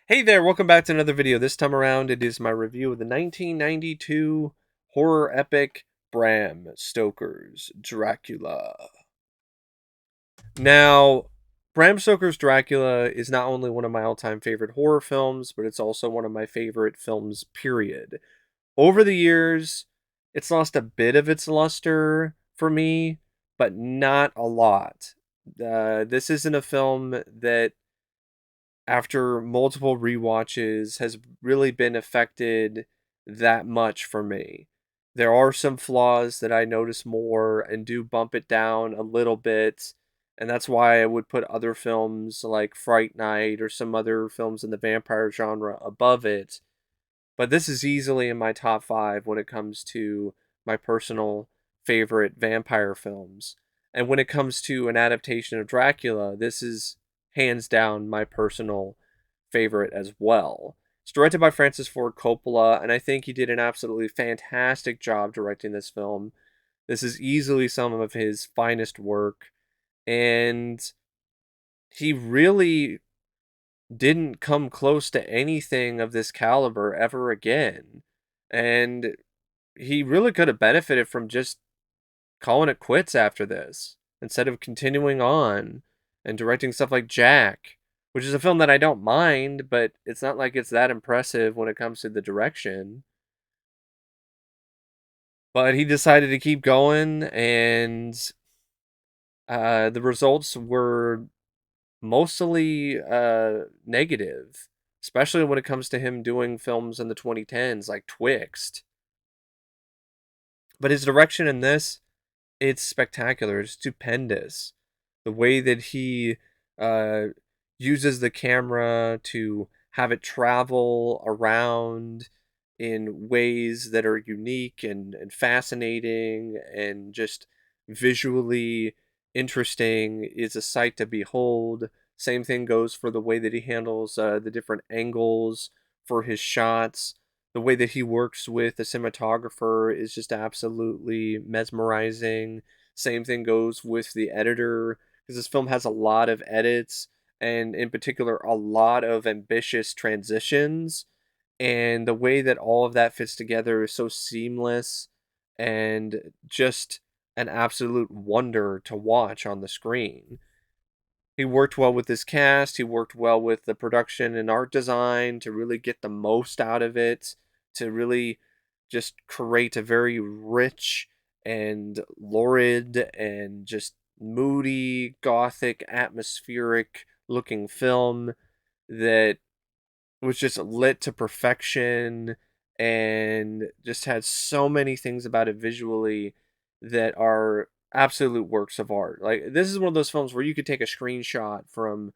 Hey there, welcome back to another video. This time around, it is my review of the 1992 horror epic Bram Stoker's Dracula. Now, Bram Stoker's Dracula is not only one of my all-time favorite horror films, but it's also one of my favorite films, period. Over the years, it's lost a bit of its luster for me, but not a lot. This isn't a film that after multiple rewatches has really been affected that much for me. There are some flaws that I notice more and do bump it down a little bit, and that's why I would put other films like Fright Night or some other films in the vampire genre above it. But this is easily in my top 5 when it comes to my personal favorite vampire films. And when it comes to an adaptation of Dracula, this is hands down my personal favorite as well. It's directed by Francis Ford Coppola, and I think he did an absolutely fantastic job directing this film. This is easily some of his finest work, and he really didn't come close to anything of this caliber ever again. And he really could have benefited from just calling it quits after this instead of continuing on and directing stuff like Jack, which is a film that I don't mind, but it's not like it's that impressive when it comes to the direction. But he decided to keep going, and the results were mostly negative, especially when it comes to him doing films in the 2010s like Twixt. But his direction in this, it's spectacular. It's stupendous. The way that he uh, uses the camera to have it travel around in ways that are unique and fascinating and just visually interesting is a sight to behold. Same thing goes for the way that he handles the different angles for his shots. The way that he works with the cinematographer is just absolutely mesmerizing. Same thing goes with the editor, because this film has a lot of edits and, in particular, a lot of ambitious transitions. And the way that all of that fits together is so seamless and just an absolute wonder to watch on the screen. He worked well with his cast, he worked well with the production and art design to really get the most out of it, to really just create a very rich and lurid and just moody, gothic, atmospheric looking film that was just lit to perfection and just had so many things about it visually that are absolute works of art. Like, this is one of those films where you could take a screenshot from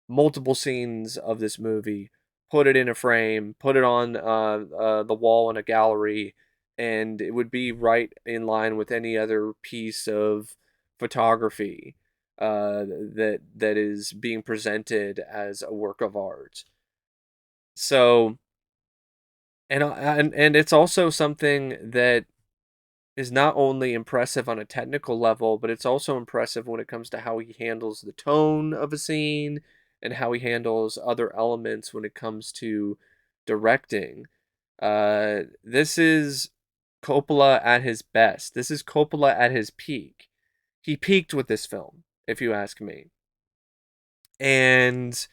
multiple scenes of this movie, put it in a frame, put it on the wall in a gallery, and it would be right in line with any other piece of photography that is being presented as a work of art. So, and it's also something that is not only impressive on a technical level, but it's also impressive when it comes to how he handles the tone of a scene and how he handles other elements when it comes to directing. This is Coppola at his best. This is Coppola at his peak. He peaked with this film, if you ask me. And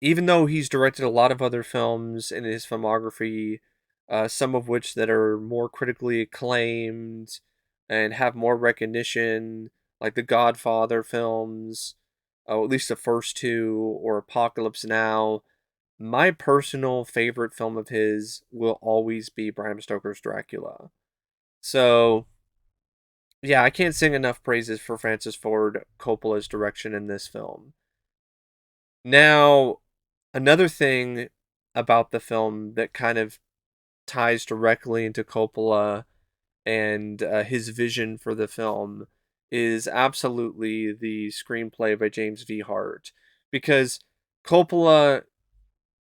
even though he's directed a lot of other films in his filmography, some of which that are more critically acclaimed and have more recognition, like the Godfather films, at least the first two, or Apocalypse Now, my personal favorite film of his will always be Bram Stoker's Dracula. So, yeah, I can't sing enough praises for Francis Ford Coppola's direction in this film. Now, another thing about the film that kind of ties directly into Coppola and his vision for the film is absolutely the screenplay by James V. Hart. Because Coppola,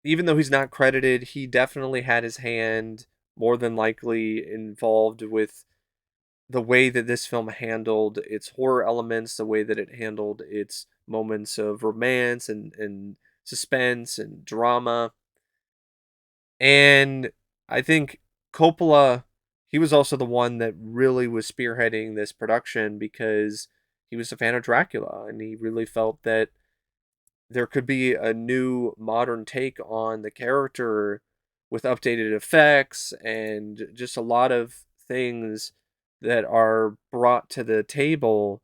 even though he's not credited, he definitely had his hand more than likely involved with the way that this film handled its horror elements, the way that it handled its moments of romance and suspense and drama. And I think Coppola, he was also the one that really was spearheading this production because he was a fan of Dracula and he really felt that there could be a new modern take on the character with updated effects and just a lot of things that are brought to the table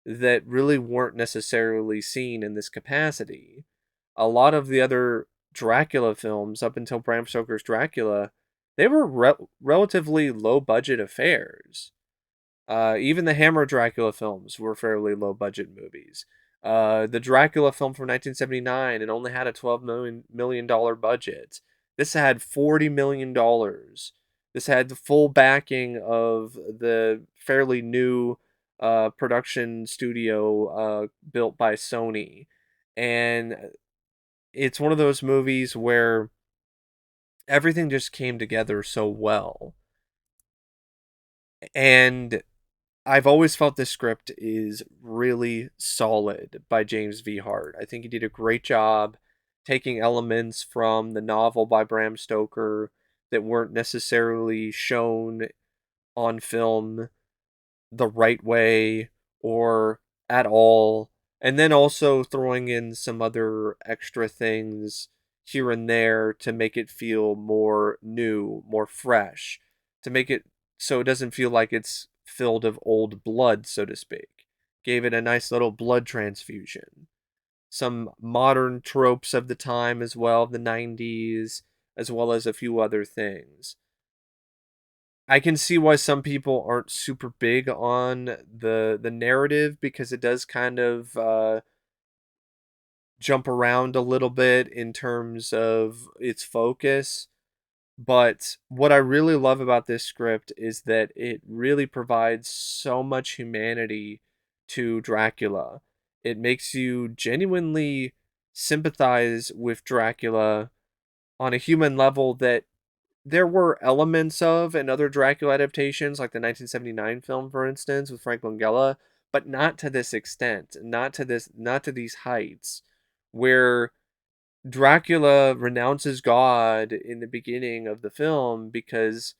that really weren't necessarily seen in this capacity. A lot of the other Dracula films, up until Bram Stoker's Dracula, they were relatively low budget affairs. Even the Hammer Dracula films were fairly low budget movies. The Dracula film from 1979, it only had a $12 million budget. This had $40 million. This had the full backing of the fairly new production studio built by Sony. And it's one of those movies where everything just came together so well. And I've always felt this script is really solid by James V. Hart. I think he did a great job taking elements from the novel by Bram Stoker that weren't necessarily shown on film the right way or at all, and then also throwing in some other extra things here and there to make it feel more new, more fresh, to make it so it doesn't feel like it's filled of old blood, so to speak. Gave it a nice little blood transfusion. Some modern tropes of the time as well, the 90s, as well as a few other things. I can see why some people aren't super big on the narrative because it does kind of jump around a little bit in terms of its focus. But what I really love about this script is that it really provides so much humanity to Dracula. It makes you genuinely sympathize with Dracula on a human level that there were elements of in other Dracula adaptations, like the 1979 film, for instance, with Frank Langella, but not to this extent, not to these heights, where Dracula renounces God in the beginning of the film because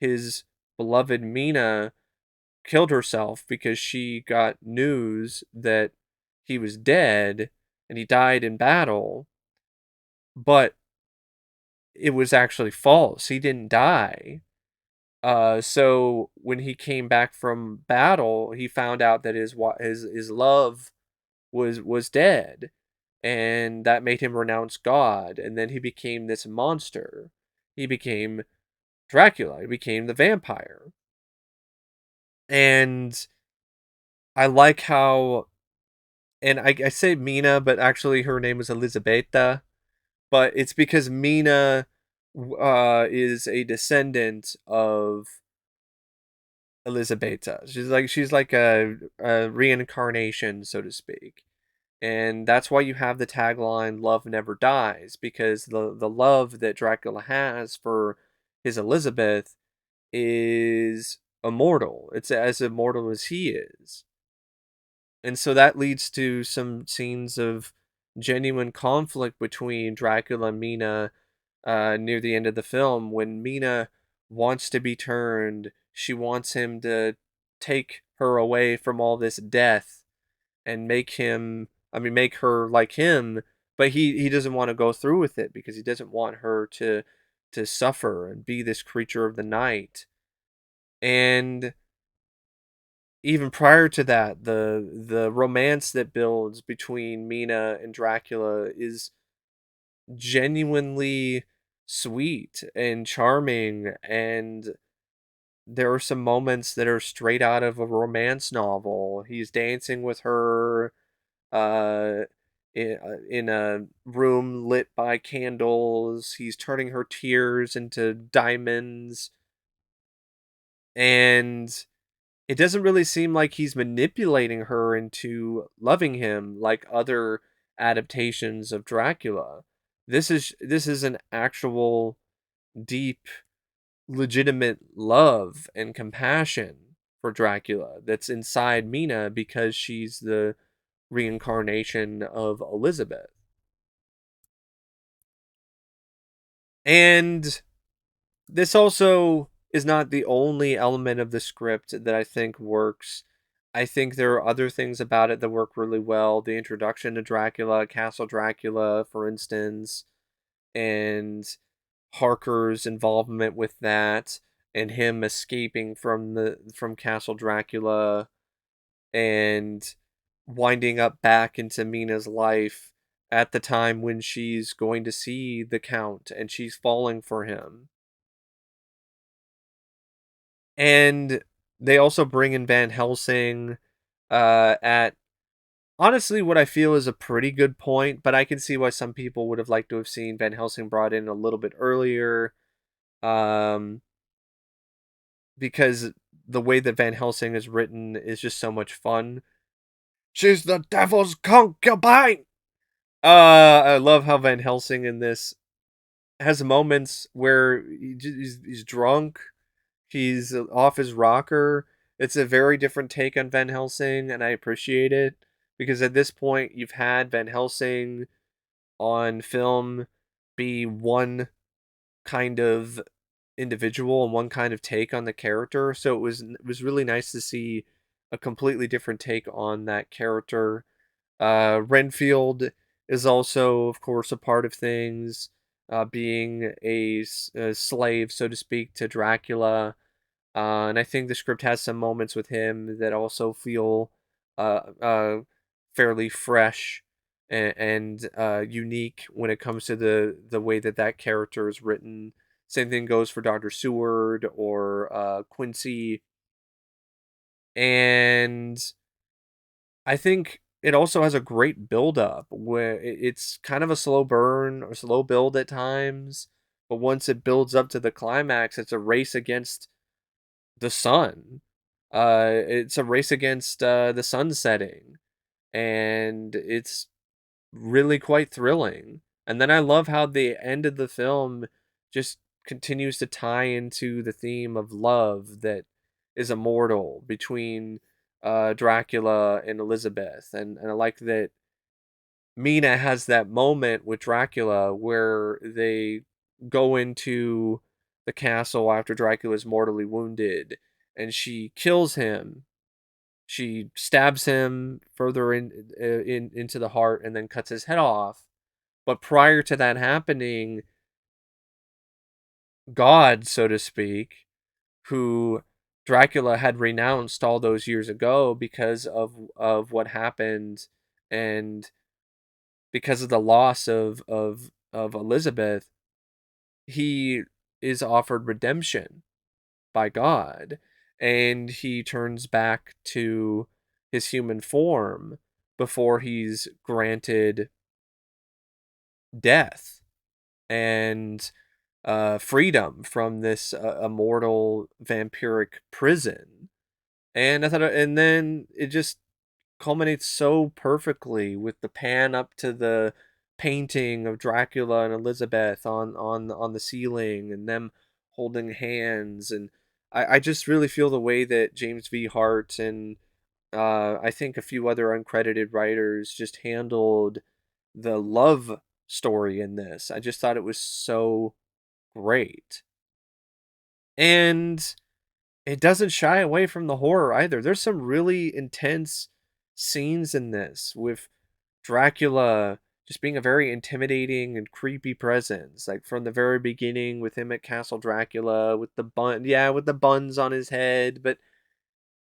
his beloved Mina killed herself because she got news that he was dead and he died in battle, but it was actually false. He didn't die. So when he came back from battle, he found out that his love was dead, and that made him renounce God. And then he became this monster. He became Dracula. He became the vampire. And I like how, and I say Mina, but actually her name is Elisabetta. But it's because Mina is a descendant of Elisabetta. She's like a reincarnation, so to speak. And that's why you have the tagline "Love never dies," because the love that Dracula has for his Elizabeth is immortal. It's as immortal as he is. And so that leads to some scenes of genuine conflict between Dracula and Mina near the end of the film when Mina wants to be turned. She wants him to take her away from all this death and make her like him, but he doesn't want to go through with it because he doesn't want her to suffer and be this creature of the night. And even prior to that, the romance that builds between Mina and Dracula is genuinely sweet and charming, and there are some moments that are straight out of a romance novel. He's dancing with her uh in a room lit by candles. He's turning her tears into diamonds, and it doesn't really seem like he's manipulating her into loving him like other adaptations of Dracula. This is an actual deep, legitimate love and compassion for Dracula that's inside Mina because she's the reincarnation of Elizabeth. And this also is not the only element of the script that I think works. I think there are other things about it that work really well. The introduction to Dracula, Castle Dracula, for instance, and Harker's involvement with that, and him escaping from Castle Dracula and winding up back into Mina's life at the time when she's going to see the Count and she's falling for him. And they also bring in Van Helsing at honestly what I feel is a pretty good point, but I can see why some people would have liked to have seen Van Helsing brought in a little bit earlier. Um, because the way that Van Helsing is written is just so much fun. She's the devil's concubine. I love how Van Helsing in this has moments where he's drunk, he's off his rocker. It's a very different take on Van Helsing, and I appreciate it because at this point you've had Van Helsing on film be one kind of individual and one kind of take on the character. So it was really nice to see a completely different take on that character. Renfield is also, of course, a part of things, being a slave, so to speak, to Dracula. And I think the script has some moments with him that also feel fairly fresh and unique when it comes to the way that that character is written. Same thing goes for Dr. Seward or Quincy. And I think it also has a great build up where it's kind of a slow burn or slow build at times, but once it builds up to the climax, it's a race against the sun. It's a race against the sun setting, and it's really quite thrilling. And then I love how the end of the film just continues to tie into the theme of love that is immortal between Dracula and Elizabeth. And I like that Mina has that moment with Dracula where they go into the castle after Dracula is mortally wounded and she kills him. She stabs him further into the heart and then cuts his head off. But prior to that happening, God, so to speak, who Dracula had renounced all those years ago because of what happened and because of the loss of Elizabeth, he is offered redemption by God and he turns back to his human form before he's granted death and freedom from this immortal vampiric prison. And I thought, and then it just culminates so perfectly with the pan up to the painting of Dracula and Elizabeth on the ceiling, and them holding hands. And I just really feel the way that James V. Hart and I think a few other uncredited writers just handled the love story in this. I just thought it was so great. And it doesn't shy away from the horror either. There's some really intense scenes in this with Dracula just being a very intimidating and creepy presence. Like from the very beginning with him at Castle Dracula with with the buns on his head, but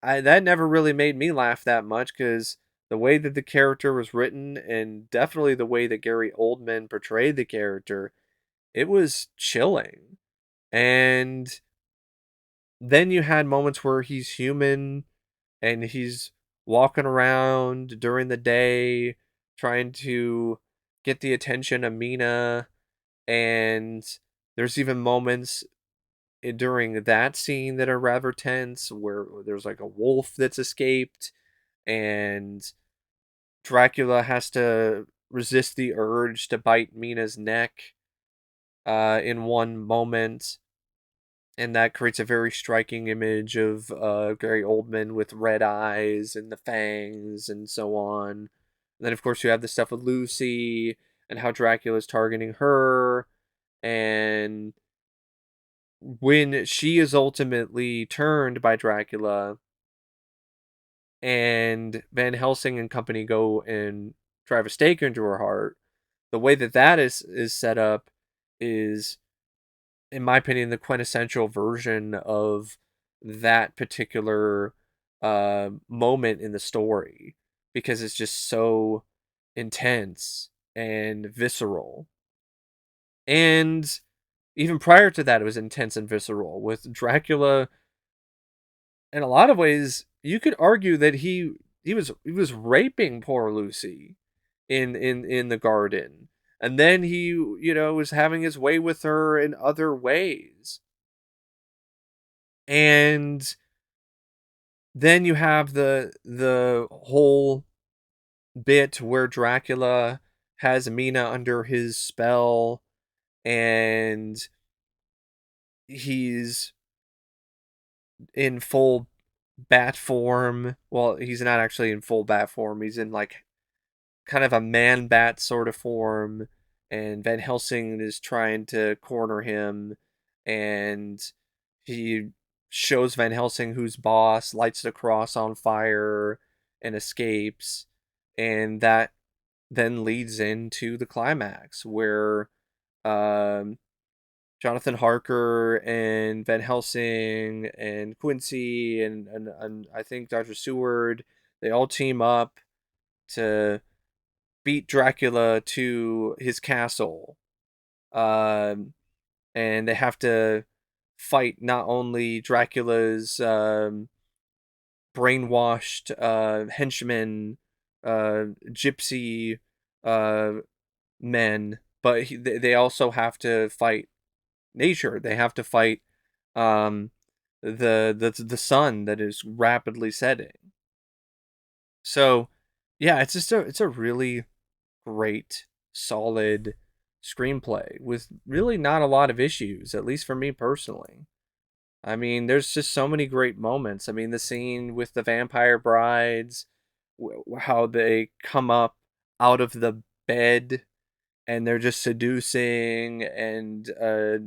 that never really made me laugh that much because the way that the character was written and definitely the way that Gary Oldman portrayed the character, it was chilling. And then you had moments where he's human and he's walking around during the day trying to get the attention of Mina. And there's even moments during that scene that are rather tense where there's like a wolf that's escaped and Dracula has to resist the urge to bite Mina's neck in one moment, and that creates a very striking image of Gary Oldman with red eyes and the fangs and so on. And then, of course, you have the stuff with Lucy and how Dracula's targeting her, And when she is ultimately turned by Dracula, and Van Helsing and company go and drive a stake into her heart, the way that that is set up is, in my opinion, the quintessential version of that particular moment in the story, because it's just so intense and visceral. And even prior to that, it was intense and visceral with Dracula. In a lot of ways, you could argue that he was raping poor Lucy in the garden, and then he, was having his way with her in other ways. And then you have the whole bit where Dracula has Mina under his spell, and he's in full bat form. Well, he's not actually in full bat form. He's in like kind of a man bat sort of form, and Van Helsing is trying to corner him, and he shows Van Helsing who's boss, lights the cross on fire, and escapes. And that then leads into the climax where um, Jonathan Harker and Van Helsing and Quincy and I think Dr. Seward, they all team up to beat Dracula to his castle. Um, and they have to fight not only Dracula's brainwashed henchmen, gypsy uh, men, but they also have to fight nature. They have to fight um, the sun that is rapidly setting. So, yeah, it's a really great, solid screenplay with really not a lot of issues, at least for me personally. I mean, there's just so many great moments. I mean, the scene with the vampire brides, how they come up out of the bed and they're just seducing and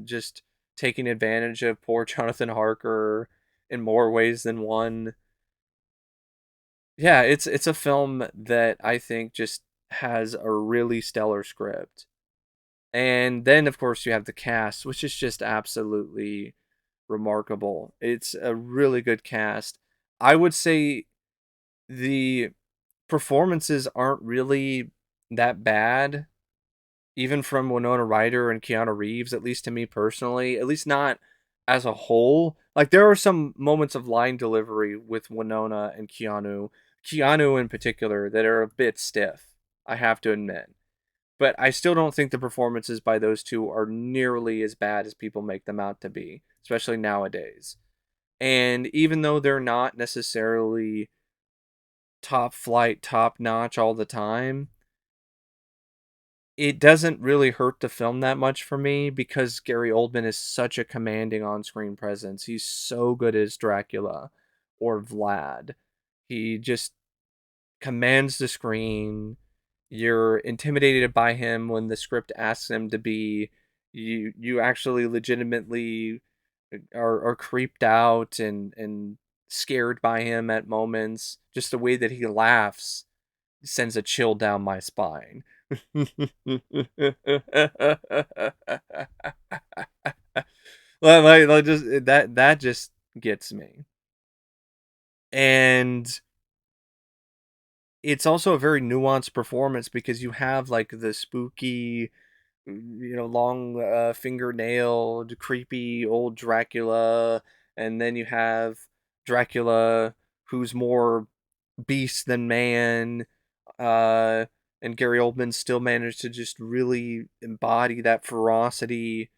just taking advantage of poor Jonathan Harker in more ways than one. Yeah, it's a film that I think just has a really stellar script. And then of course you have the cast, which is just absolutely remarkable. It's a really good cast. I would say the performances aren't really that bad, even from Winona Ryder and Keanu Reeves, at least to me personally, at least not as a whole. Like there are some moments of line delivery with Winona and Keanu in particular, that are a bit stiff, I have to admit. But I still don't think the performances by those two are nearly as bad as people make them out to be, especially nowadays. And even though they're not necessarily top flight, top notch all the time, it doesn't really hurt the film that much for me because Gary Oldman is such a commanding on-screen presence. He's so good as Dracula or Vlad. He just commands the screen. You're intimidated by him when the script asks him to be. You actually legitimately are creeped out and scared by him at moments. Just the way that he laughs sends a chill down my spine. like just that just gets me. And it's also a very nuanced performance because you have like the spooky, long fingernailed, creepy old Dracula, and then you have Dracula who's more beast than man. Uh, and Gary Oldman still managed to just really embody that ferocity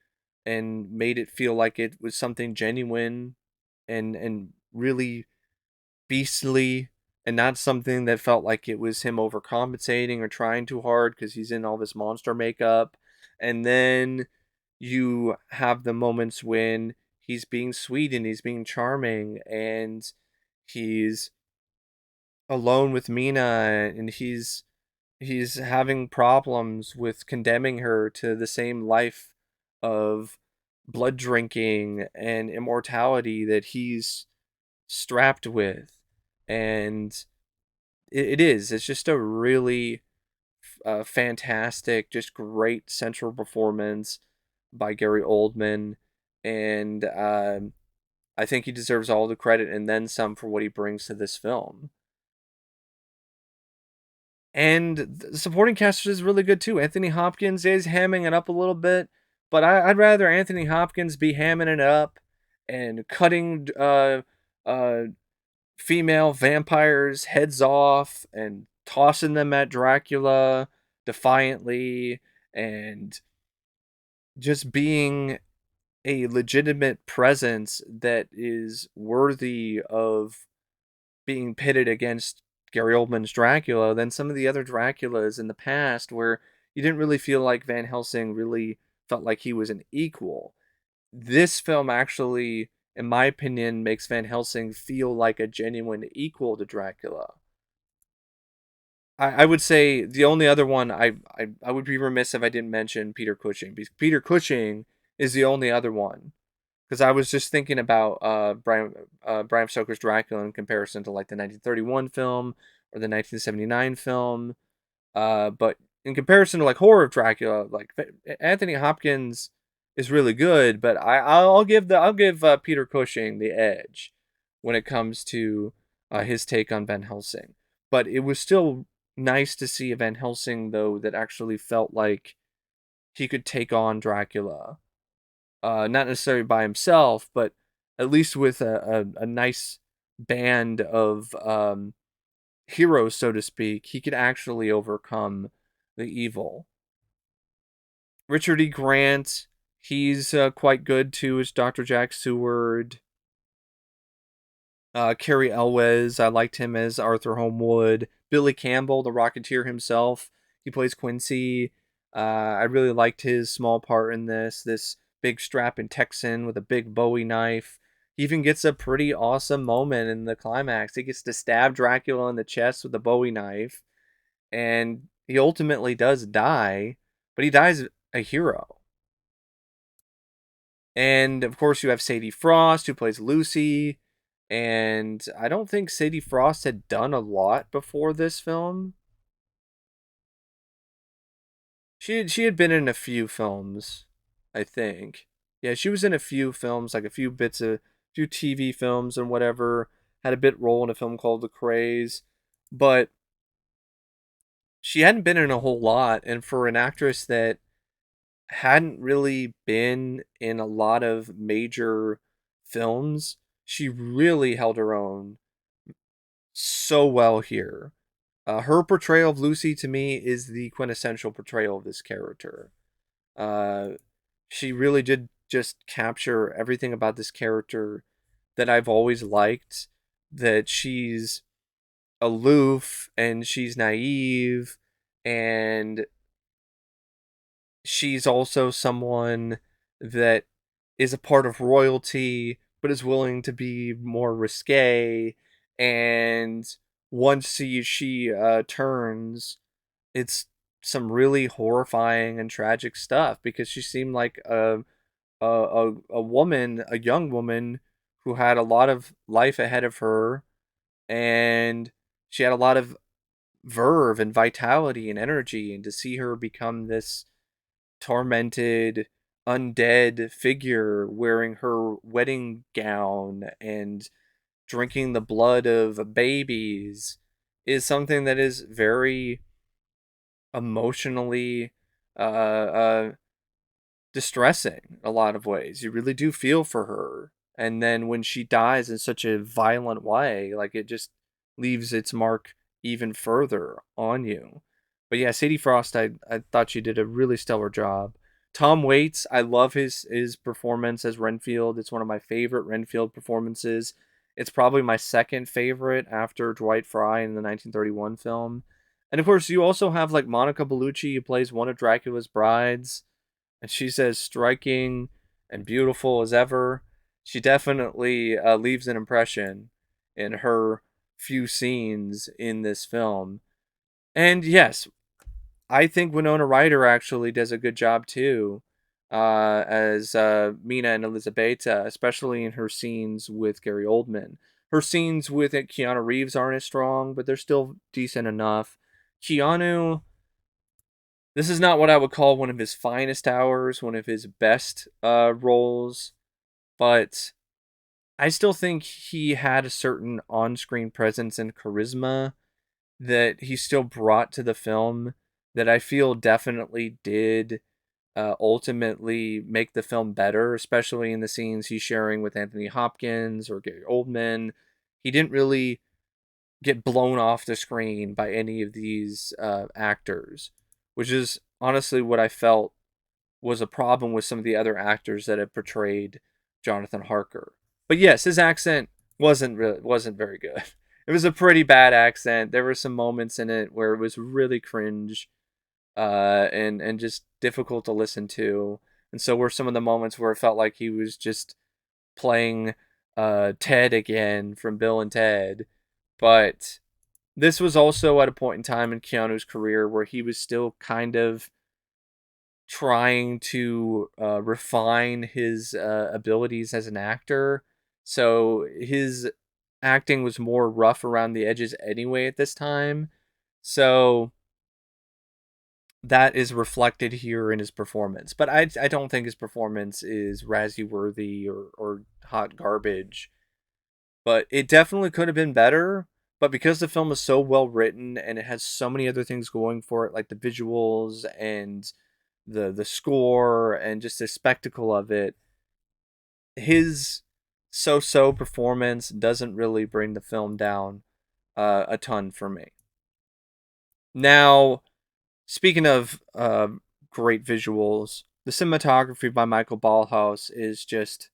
and made it feel like it was something genuine and really beastly, and not something that felt like it was him overcompensating or trying too hard because he's in all this monster makeup. And then you have the moments when he's being sweet and he's being charming and he's alone with Mina, and he's having problems with condemning her to the same life of blood drinking and immortality that he's strapped with. And it's just a really fantastic, just great central performance by Gary Oldman. And I think he deserves all the credit and then some for what he brings to this film. And the supporting cast is really good too. Anthony Hopkins is hamming it up a little bit, but I'd rather Anthony Hopkins be hamming it up and cutting uh, female vampires' heads off and tossing them at Dracula defiantly and just being a legitimate presence that is worthy of being pitted against Gary Oldman's Dracula than some of the other Draculas in the past where you didn't really feel like Van Helsing really felt like he was an equal. This film actually, in my opinion, makes Van Helsing feel like a genuine equal to Dracula. I would say the only other one I would be remiss if I didn't mention Peter Cushing, because Peter Cushing is the only other one. Because I was just thinking about Bram Stoker's Dracula in comparison to like the 1931 film or the 1979 film. But in comparison to like horror of Dracula, like Anthony Hopkins is really good, but I'll give Peter Cushing the edge when it comes to his take on Van Helsing. But it was still nice to see a Van Helsing though that actually felt like he could take on Dracula, not necessarily by himself, but at least with a nice band of heroes, so to speak. He could actually overcome the evil. Richard E. Grant, he's quite good too as Dr. Jack Seward. Cary Elwes, I liked him as Arthur Homewood. Billy Campbell, the Rocketeer himself, he plays Quincy. I really liked his small part in this. This big strapping Texan with a big Bowie knife. He even gets a pretty awesome moment in the climax. He gets to stab Dracula in the chest with a Bowie knife, and he ultimately does die, but he dies a hero. And of course, you have Sadie Frost, who plays Lucy. And I don't think Sadie Frost had done a lot before this film. She had been in a few films, I think. Yeah, she was in a few films, like a few bits of few TV films and whatever. Had a bit role in a film called The Craze, but she hadn't been in a whole lot. And for an actress that hadn't really been in a lot of major films, she really held her own so well here. Her portrayal of Lucy to me is the quintessential portrayal of this character. Uh, she really did just capture everything about this character that I've always liked. That she's aloof and she's naive, and she's also someone that is a part of royalty but is willing to be more risque. And once she turns, it's some really horrifying and tragic stuff because she seemed like a woman, a young woman who had a lot of life ahead of her, and she had a lot of verve and vitality and energy, and to see her become this tormented undead figure wearing her wedding gown and drinking the blood of babies is something that is very emotionally uh distressing in a lot of ways. You really do feel for her. And then when she dies in such a violent way, like it just leaves its mark even further on you. But yeah, Sadie Frost, I thought she did a really stellar job. Tom Waits, I love his performance as Renfield. It's one of my favorite Renfield performances. It's probably my second favorite after Dwight Fry in the 1931 film. And of course, you also have like Monica Bellucci, who plays one of Dracula's brides, and she's as striking and beautiful as ever. She definitely leaves an impression in her few scenes in this film. And yes, I think Winona Ryder actually does a good job too. as Mina and Elizabeta, especially in her scenes with Gary Oldman. Her scenes with Keanu Reeves aren't as strong, but they're still decent enough. Keanu, this is not what I would call one of his finest hours, one of his best roles, but I still think he had a certain on screen presence and charisma that he still brought to the film that I feel definitely did ultimately make the film better, especially in the scenes he's sharing with Anthony Hopkins or Gary Oldman. He didn't really get blown off the screen by any of these actors, which is honestly what I felt was a problem with some of the other actors that have portrayed Jonathan Harker. But yes, his accent wasn't very good. It was a pretty bad accent. There were some moments in it where it was really cringe, and just difficult to listen to. And so were some of the moments where it felt like he was just playing Ted again from Bill and Ted. But this was also at a point in time in Keanu's career where he was still kind of trying to refine his abilities as an actor. So his acting was more rough around the edges anyway at this time. So that is reflected here in his performance. But I don't think his performance is Razzie worthy or hot garbage. But it definitely could have been better. But because the film is so well written and it has so many other things going for it, like the visuals and the score and just the spectacle of it, his so-so performance doesn't really bring the film down a ton for me. Now, speaking of great visuals, the cinematography by Michael Ballhaus is just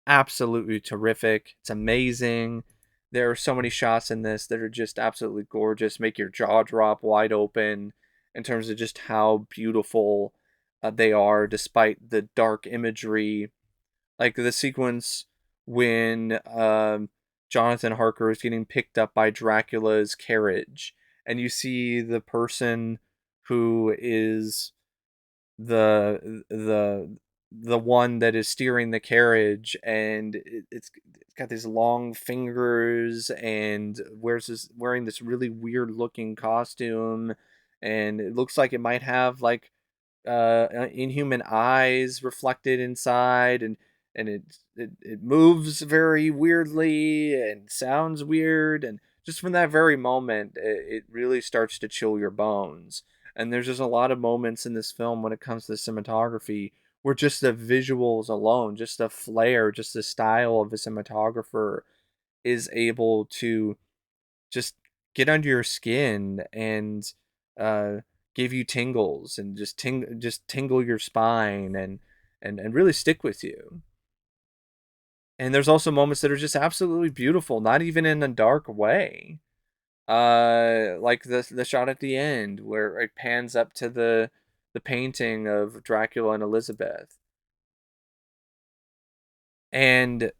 absolutely terrific. It's amazing. There are so many shots in this that are just absolutely gorgeous, make your jaw drop wide open in terms of just how beautiful they are, despite the dark imagery. Like the sequence when Jonathan Harker is getting picked up by Dracula's carriage, and you see the person who is the one that is steering the carriage, and it's got these long fingers and wearing this really weird looking costume, and it looks like it might have like inhuman eyes reflected inside, and it moves very weirdly and sounds weird, and just from that very moment it really starts to chill your bones. And there's just a lot of moments in this film when it comes to the cinematography where just the visuals alone, just the flair, just the style of the cinematographer is able to just get under your skin and uh, give you tingles and just tingle your spine and really stick with you. And there's also moments that are just absolutely beautiful, not even in a dark way. Like the shot at the end where it pans up to the painting of Dracula and Elizabeth. And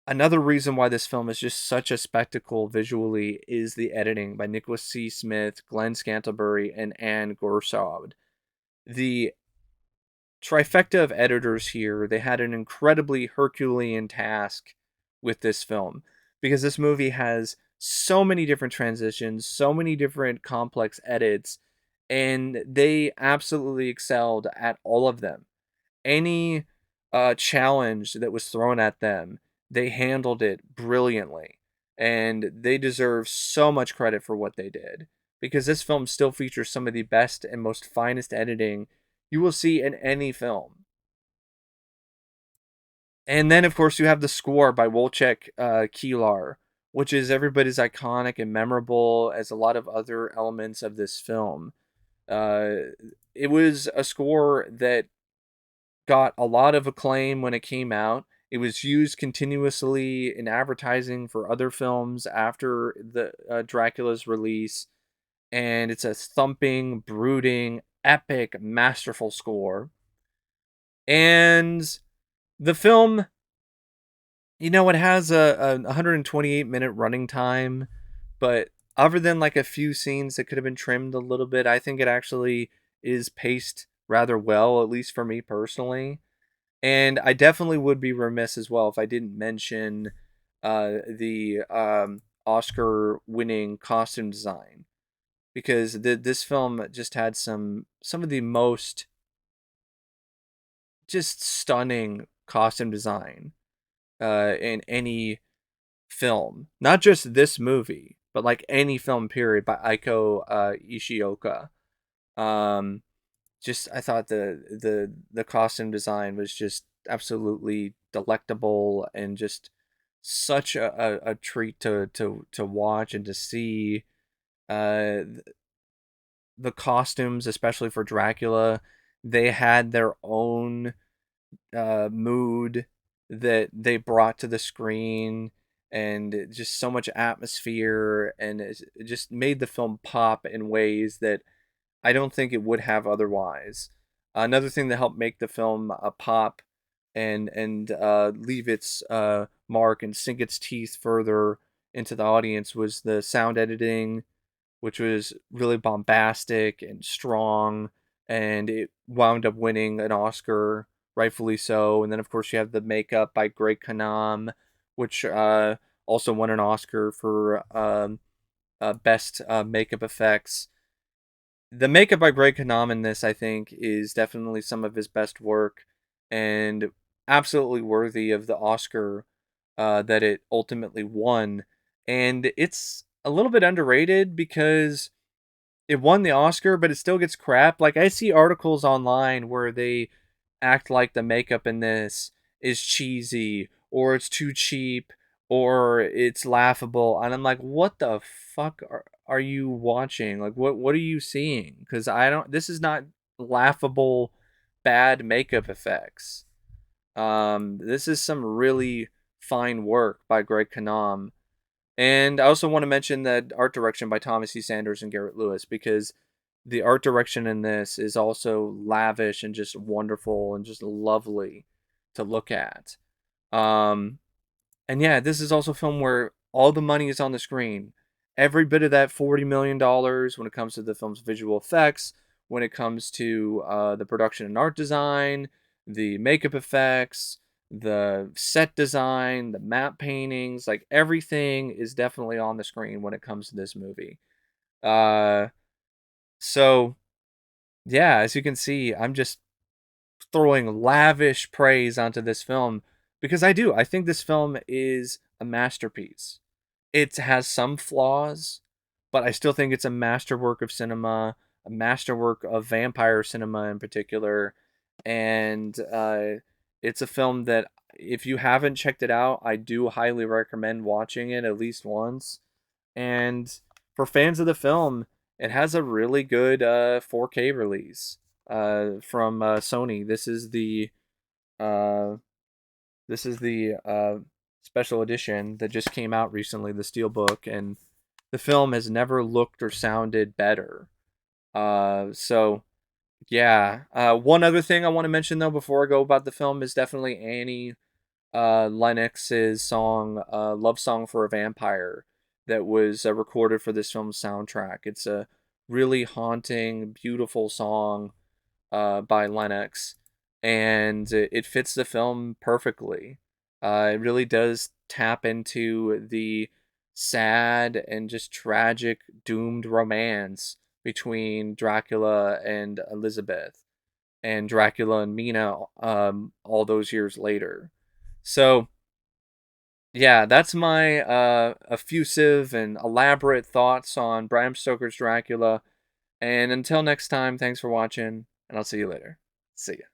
another reason why this film is just such a spectacle visually is the editing by Nicholas C. Smith, Glenn Scantlebury, and Anne Gorsod. The trifecta of editors here, they had an incredibly Herculean task with this film because this movie has so many different transitions, so many different complex edits, and they absolutely excelled at all of them. Any challenge that was thrown at them, they handled it brilliantly. And they deserve so much credit for what they did. Because this film still features some of the best and most finest editing you will see in any film. And then, of course, you have the score by Wojciech Kilar, which is everybody's iconic and memorable as a lot of other elements of this film. Uh, it was a score that got a lot of acclaim when it came out. It was used continuously in advertising for other films after the Dracula's release, and it's a thumping, brooding, epic, masterful score. And the film, it has a 128-minute running time, but other than like a few scenes that could have been trimmed a little bit, I think it actually is paced rather well, at least for me personally. And I definitely would be remiss as well if I didn't mention the Oscar-winning costume design, because this film just had some of the most just stunning costume design in any film, not just this movie, but like any film period by Aiko Ishioka. Um, just I thought the costume design was just absolutely delectable and just such a treat to watch and to see. Uh, the costumes, especially for Dracula, they had their own mood that they brought to the screen, and just so much atmosphere, and it just made the film pop in ways that I don't think it would have otherwise. Another thing that helped make the film pop and leave its mark and sink its teeth further into the audience was the sound editing, which was really bombastic and strong, and it wound up winning an Oscar, rightfully so. And then, of course, you have the makeup by Greg Kinnear, which also won an Oscar for best makeup effects. The makeup by Greg Kinnear in this, I think, is definitely some of his best work, and absolutely worthy of the Oscar that it ultimately won. And it's a little bit underrated because it won the Oscar, but it still gets crap. Like, I see articles online where they act like the makeup in this is cheesy, or it's too cheap, or it's laughable, and I'm like, what the fuck are you watching? Like, what are you seeing? Because I don't. This is not laughable, bad makeup effects. This is some really fine work by Greg Kinnear. And I also want to mention that art direction by Thomas E. Sanders and Garrett Lewis, because the art direction in this is also lavish and just wonderful and just lovely to look at. Um, and yeah, this is also a film where all the money is on the screen. Every bit of that $40 million when it comes to the film's visual effects, when it comes to the production and art design, the makeup effects, the set design, the map paintings, like everything is definitely on the screen when it comes to this movie. Uh, so yeah, as you can see, I'm just throwing lavish praise onto this film because I do. I think this film is a masterpiece. It has some flaws, but I still think it's a masterwork of cinema, a masterwork of vampire cinema in particular. And it's a film that, if you haven't checked it out, I do highly recommend watching it at least once. And for fans of the film, it has a really good 4K release from Sony. Uh, this is the special edition that just came out recently, the Steelbook, and the film has never looked or sounded better. So yeah. One other thing I want to mention though before I go about the film is definitely Annie Lennox's song, "Love Song for a Vampire," that was recorded for this film's soundtrack. It's a really haunting, beautiful song by Lennox, and it fits the film perfectly. It really does tap into the sad and just tragic, doomed romance between Dracula and Elizabeth, and Dracula and Mina all those years later. So, yeah, that's my effusive and elaborate thoughts on Bram Stoker's Dracula. And until next time, thanks for watching, and I'll see you later. See ya.